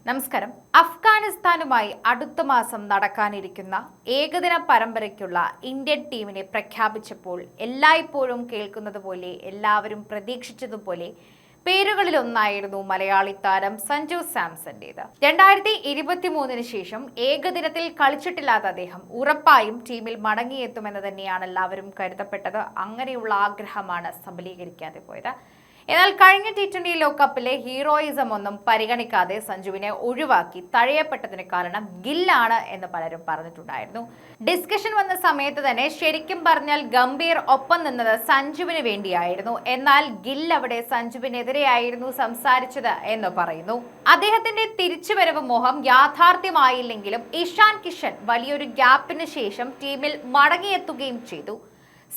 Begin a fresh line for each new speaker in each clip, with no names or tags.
നമസ്കാരം. അഫ്ഗാനിസ്ഥാനുമായി അടുത്ത മാസം നടക്കാനിരിക്കുന്ന ഏകദിന പരമ്പരയ്ക്കുള്ള ഇന്ത്യൻ ടീമിനെ പ്രഖ്യാപിച്ചപ്പോൾ എല്ലായ്പ്പോഴും കേൾക്കുന്നത് പോലെ എല്ലാവരും പ്രതീക്ഷിച്ചതുപോലെ പേരുകളിലൊന്നായിരുന്നു മലയാളി താരം സഞ്ജു സാംസന്റേത്. 2023 ശേഷം ഏകദിനത്തിൽ കളിച്ചിട്ടില്ലാത്ത അദ്ദേഹം ഉറപ്പായും ടീമിൽ മടങ്ങിയെത്തുമെന്ന് തന്നെയാണ് എല്ലാവരും കരുതപ്പെട്ടത്. അങ്ങനെയുള്ള ആഗ്രഹമാണ് സബലീകരിക്കാതെ പോയത്. എന്നാൽ കഴിഞ്ഞ T20 ലോകകപ്പിലെ ഹീറോയിസം ഒന്നും പരിഗണിക്കാതെ സഞ്ജുവിനെ ഒഴിവാക്കി തഴയപ്പെട്ടതിന് കാരണം ഗില്ലാണ് എന്ന് പലരും പറഞ്ഞിട്ടുണ്ടായിരുന്നു. ഡിസ്കഷൻ വന്ന സമയത്ത് തന്നെ ശരിക്കും പറഞ്ഞാൽ ഗംഭീർ ഒപ്പം നിന്നത് സഞ്ജുവിന് വേണ്ടിയായിരുന്നു. എന്നാൽ ഗിൽ അവിടെ സഞ്ജുവിനെതിരെയായിരുന്നു സംസാരിച്ചത് എന്ന് പറയുന്നു. അദ്ദേഹത്തിന്റെ തിരിച്ചുവരവ് മോഹം യാഥാർത്ഥ്യമായില്ലെങ്കിലും ഇഷാൻ കിഷൻ വലിയൊരു ഗ്യാപ്പിന് ശേഷം ടീമിൽ മടങ്ങിയെത്തുകയും ചെയ്തു.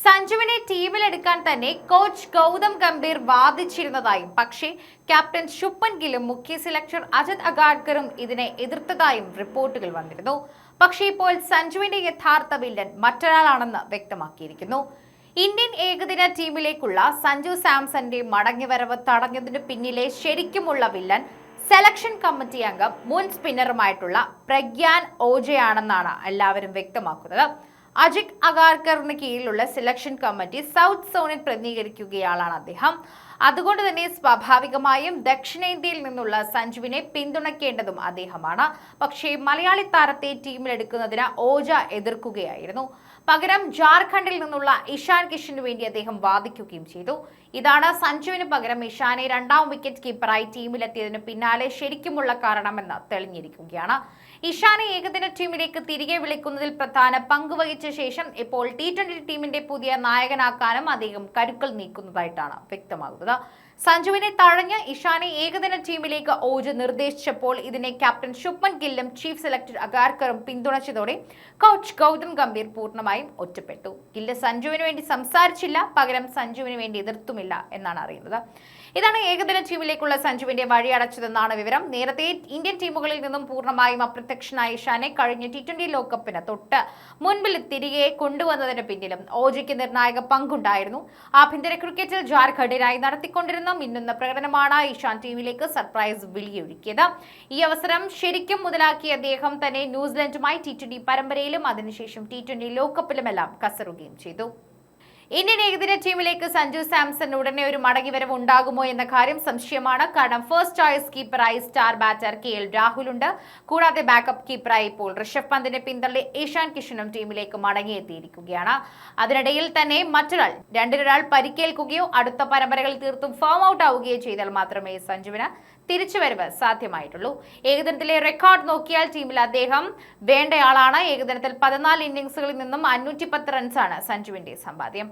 സഞ്ജുവിനെ ടീമിലെടുക്കാൻ തന്നെ കോച്ച് ഗൗതം ഗംഭീർ വാദിച്ചിരുന്നതായും പക്ഷേ ക്യാപ്റ്റൻ ശുഭ്മൻ ഗില്ലും മുഖ്യ സെലക്ടർ അജിത് അഗാർക്കറും ഇതിനെ എതിർത്തതായും റിപ്പോർട്ടുകൾ വന്നിരുന്നു. പക്ഷേ ഇപ്പോൾ സഞ്ജുവിന്റെ യഥാർത്ഥ വില്ലൻ മറ്റൊരാളാണെന്ന് വ്യക്തമാക്കിയിരിക്കുന്നു. ഇന്ത്യൻ ഏകദിന ടീമിലേക്കുള്ള സഞ്ജു സാംസന്റെ മടങ്ങിവരവ് തടഞ്ഞതിനു പിന്നിലെ ശരിക്കുമുള്ള വില്ലൻ സെലക്ഷൻ കമ്മിറ്റി അംഗം മുൻ സ്പിന്നറുമായിട്ടുള്ള പ്രഗ്യാൻ ഓജയാണെന്നാണ് എല്ലാവരും വ്യക്തമാക്കുന്നത്. അജിത് അഗാർക്കറിന് കീഴിലുള്ള സെലക്ഷൻ കമ്മിറ്റി സൗത്ത് സോണിൽ പ്രതിനിധീകരിക്കുകയാളാണ് അദ്ദേഹം. അതുകൊണ്ട് തന്നെ സ്വാഭാവികമായും ദക്ഷിണേന്ത്യയിൽ നിന്നുള്ള സഞ്ജുവിനെ പിന്തുണയ്ക്കേണ്ടതും അദ്ദേഹമാണ്. പക്ഷേ മലയാളി താരത്തെ ടീമിലെടുക്കുന്നതിന് ഓജ എതിർക്കുകയായിരുന്നു. പകരം ജാർഖണ്ഡിൽ നിന്നുള്ള ഇഷാൻ കിഷനു വേണ്ടി അദ്ദേഹം വാദിക്കുകയും ചെയ്തു. ഇതാണ് സഞ്ജുവിന് പകരം ഇഷാനെ രണ്ടാം വിക്കറ്റ് കീപ്പറായി ടീമിലെത്തിയതിന് പിന്നാലെ ശരിക്കുമുള്ള കാരണമെന്ന് തെളിഞ്ഞിരിക്കുകയാണ്. ഇഷാനെ ഏകദിന ടീമിലേക്ക് തിരികെ വിളിക്കുന്നതിൽ പ്രധാന പങ്ക് വഹിച്ച ശേഷം ഇപ്പോൾ T20 ടീമിന്റെ പുതിയ നായകനാക്കാനും അദ്ദേഹം കരുക്കൾ നീക്കുന്നതായിട്ടാണ് വ്യക്തമാകുന്നത്. സഞ്ജുവിനെ തഴഞ്ഞ് ഇഷാനെ ഏകദിന ടീമിലേക്ക് ഓജ നിർദ്ദേശിച്ചപ്പോൾ ഇതിനെ ക്യാപ്റ്റൻ ശുഭ്മൻ ഗില്ലും ചീഫ് സെലക്ടർ അഗാർക്കറും പിന്തുണച്ചതോടെ കോച്ച് ഗൗതം ഗംഭീർ പൂർണ്ണമായും ഒറ്റപ്പെട്ടു. ഗില്ല് സഞ്ജുവിന് വേണ്ടി സംസാരിച്ചില്ല, പകരം സഞ്ജുവിന് വേണ്ടി എതിർത്തുമില്ല എന്നാണ് അറിയുന്നത്. ഇതാണ് ഏകദിന ടീമിലേക്കുള്ള സഞ്ജുവിന്റെ വഴി അടച്ചതെന്നാണ് വിവരം. നേരത്തെ ഇന്ത്യൻ ടീമുകളിൽ നിന്നും പൂർണ്ണമായും അപ്രത്യക്ഷനായ ഇഷാനെ കഴിഞ്ഞ T20 ലോകകപ്പിന് തൊട്ട് മുൻപിൽ തിരികെ കൊണ്ടുവന്നതിന് പിന്നിലും ഓജയ്ക്ക് നിർണായക പങ്കുണ്ടായിരുന്നു. ആഭ്യന്തര ക്രിക്കറ്റിൽ ജാർഖണ്ഡിനായി നടത്തിക്കൊണ്ടിരുന്ന മിന്നുന്ന പ്രകടനമാണ് ഇഷാൻ ടീമിലേക്ക് സർപ്രൈസ് വിളിയൊഴുക്കിയത്. ഈ അവസരം ശരിക്കും മുതലാക്കിയ അദ്ദേഹം തന്നെ ന്യൂസിലൻഡുമായി T20 പരമ്പരയിലും അതിനുശേഷം T20 ലോകകപ്പിലുമെല്ലാം കസറുകയും ചെയ്തു. ഇന്ത്യൻ ഏകദിന ടീമിലേക്ക് സഞ്ജു സാംസൺ ഉടനെ ഒരു മടങ്ങിവരവ് ഉണ്ടാകുമോ എന്ന കാര്യം സംശയമാണ്. കാരണം ഫസ്റ്റ് ചോയ്സ് കീപ്പറായി സ്റ്റാർ ബാറ്റർ KL രാഹുലുണ്ട്. കൂടാതെ ബാക്കപ്പ് കീപ്പറായി ഇപ്പോൾ ഋഷഭ് പന്തിനെ പിന്തള്ളി ഇഷാൻ കിഷനും ടീമിലേക്ക് മടങ്ങിയെത്തിയിരിക്കുകയാണ്. അതിനിടയിൽ തന്നെ രണ്ടിലൊരാൾ പരിക്കേൽക്കുകയോ അടുത്ത പരമ്പരകളിൽ തീർത്തും ഫോം ഔട്ട് ആവുകയോ ചെയ്താൽ മാത്രമേ സഞ്ജുവിന് തിരിച്ചുവരവ് സാധ്യമായിട്ടുള്ളൂ. ഏകദിനത്തിലെ റെക്കോർഡ് നോക്കിയാൽ ടീമിൽ അദ്ദേഹം വേണ്ടയാളാണ്. ഏകദിനത്തിൽ 14 ഇന്നിംഗ്സുകളിൽ നിന്നും 510 റൺസാണ് സഞ്ജുവിന്റെ സമ്പാദ്യം.